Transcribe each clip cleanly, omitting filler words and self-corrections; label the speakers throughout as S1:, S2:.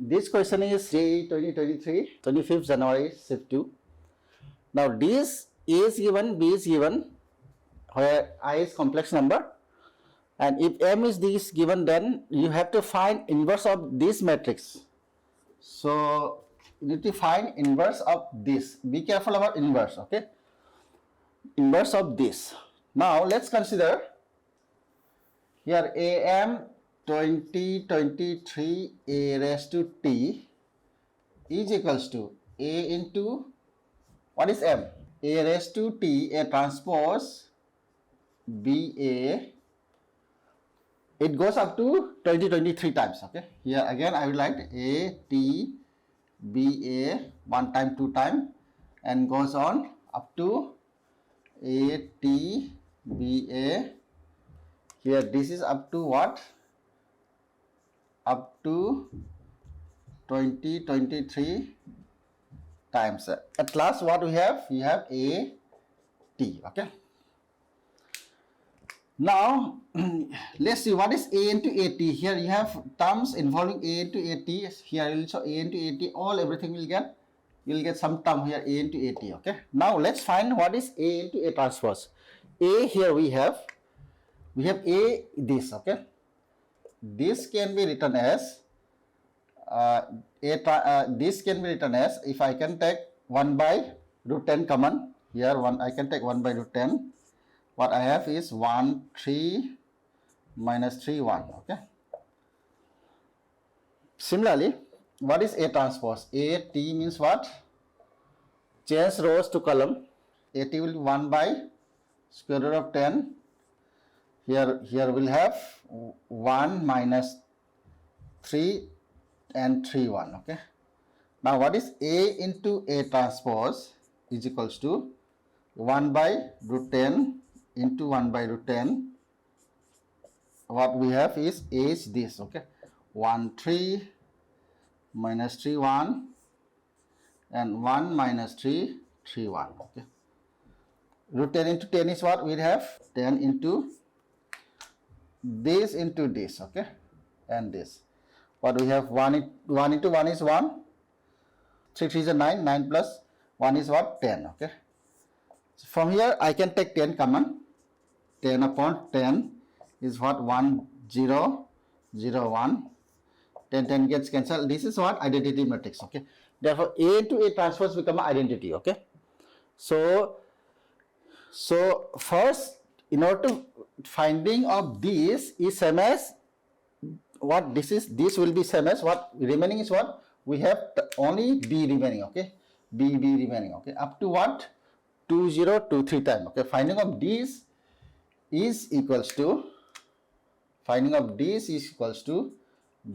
S1: This question is JEE 2023, 25th January, Shift 2. Now this A is given, B is given, where I is complex number, and if M is this given, then you have to find inverse of this matrix. So you need to find inverse of this. Be careful about inverse, okay? Inverse of this. Now let's consider here AM 2023 A raised to T is equals to A into, what is M? A raised to T, A transpose BA. It goes up to 2023 times, okay? Here again I will write A, T, BA, 1 time, 2 time, and goes on up to A, T, BA. Here this is up to what? Up to 2023 times. At last what we have? We have A, T, okay? Now let's see what is A into AT. Here you have terms involving A into AT. Here also A into AT. All everything will get, you will get some term here A into AT. Okay. Now let's find what is A into A transpose. A here we have A this. Okay. This can be written as this can be written as, if I can take 1 by root 10 common here, I can take 1 by root 10. What I have is 1, 3, minus 3, 1. Okay. Similarly, what is A transpose? AT means what? Change rows to column. AT will be 1 by square root of 10. Here we'll have 1 minus 3 and 3, 1. Okay. Now what is A into A transpose is equals to 1 by root 10 into 1 by root 10. What we have is A is this, okay? 1, 3, minus 3, 1, and 1 minus 3, 3, 1, okay? Root 10 into 10 is what we have? 10 into this, okay? And this. What we have? 1 into 1 is 1. 3 3 is 9. 9 plus 1 is what? 10, okay? So from here I can take 10 common. 10 upon 10 is what? 1, 0, 0, 1. 10, 10 gets cancelled. This is what? Identity matrix, okay? Therefore, A into A transpose become an identity, okay? So first, in order to finding of this is same as what this is, this will be same as what remaining is what? We have only B remaining, okay? B remaining, okay? Up to what? 2023 time, okay? Finding of this is equals to,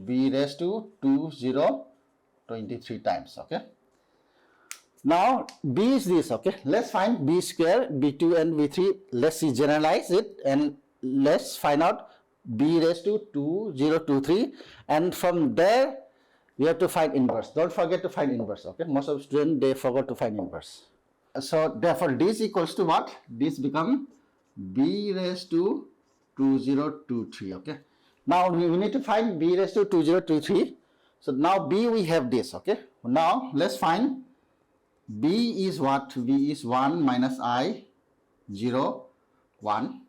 S1: B raised to 2023 times, okay? Now B is this, okay? Let's find B square, B2 and B3. Let's see, generalize it and let's find out B raised to 2023, and from there we have to find inverse. Don't forget to find inverse, okay? Most of students, they forgot to find inverse. So therefore this equals to what? This become B raised to 2023, okay? Now we need to find B raised to 2023. So now B we have this, okay? Now let's find B is what? B is 1 minus I 0 1.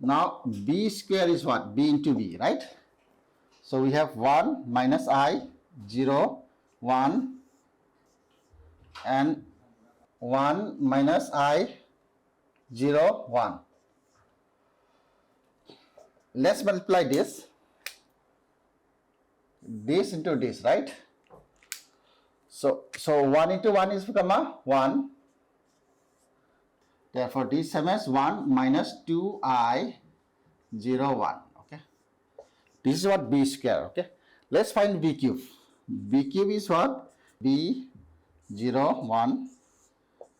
S1: Now B square is what? B into B, right? So we have 1 minus I 0 1 and 1 minus I 0 1. Let's multiply this into this, right? So 1 into 1 is become a 1. Therefore this same as 1 minus 2I 0 1, okay? This is what B square, okay? Let's find B cube. B cube is what? B 0 1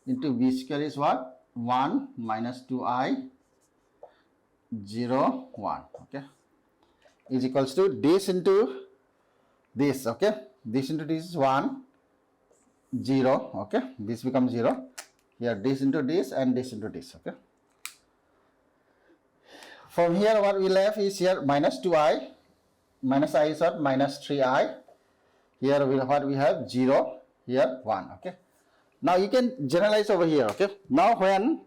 S1: into B square is what? 1 minus 2I 0 1, okay? Is equals to this into this, okay? This into this is 1 0, okay? This becomes 0. Here this into this and this into this, okay? From here what we left is here minus 2I minus I is what? Minus 3I. Here we have 0, here 1. Okay. Now you can generalize over here. Okay. Now when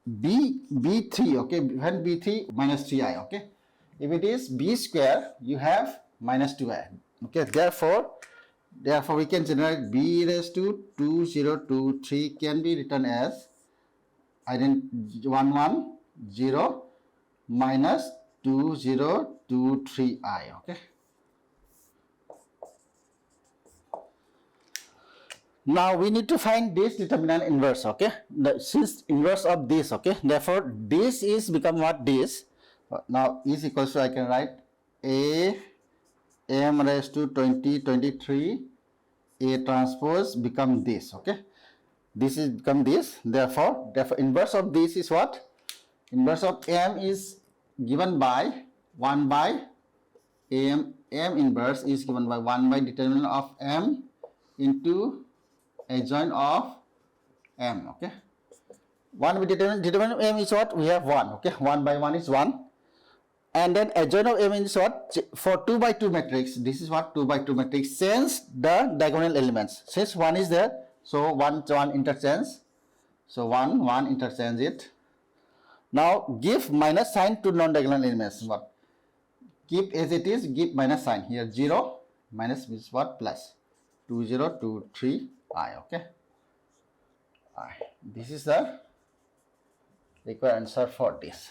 S1: B3, okay, when B3 minus 3I, okay, if it is B square, you have minus 2I. Okay, therefore we can generate B raised to 2023 can be written as 110 minus 2023I. Okay. Now we need to find this determinant inverse. Okay, since inverse of this, okay, therefore this is become what? This now is equals to, I can write A m raised to 2023 A transpose become this. Okay, this is become this. Therefore inverse of this is what? Inverse of m is given by 1 by m inverse is given by 1 by determinant of m into adjoint of m. Okay, 1 by determinant of m is what? We have 1. Okay, 1 by 1 is 1, and then adjoint of m is what? For 2 by 2 matrix, this is what? 2 by 2 matrix. Change the diagonal elements. Since 1 is there, so 1 interchange, so 1 interchange it. Now give minus sign to non-diagonal elements. What? Keep as it is, give minus sign. Here 0 minus is what? Plus 2023I. Okay, this is the required answer for this.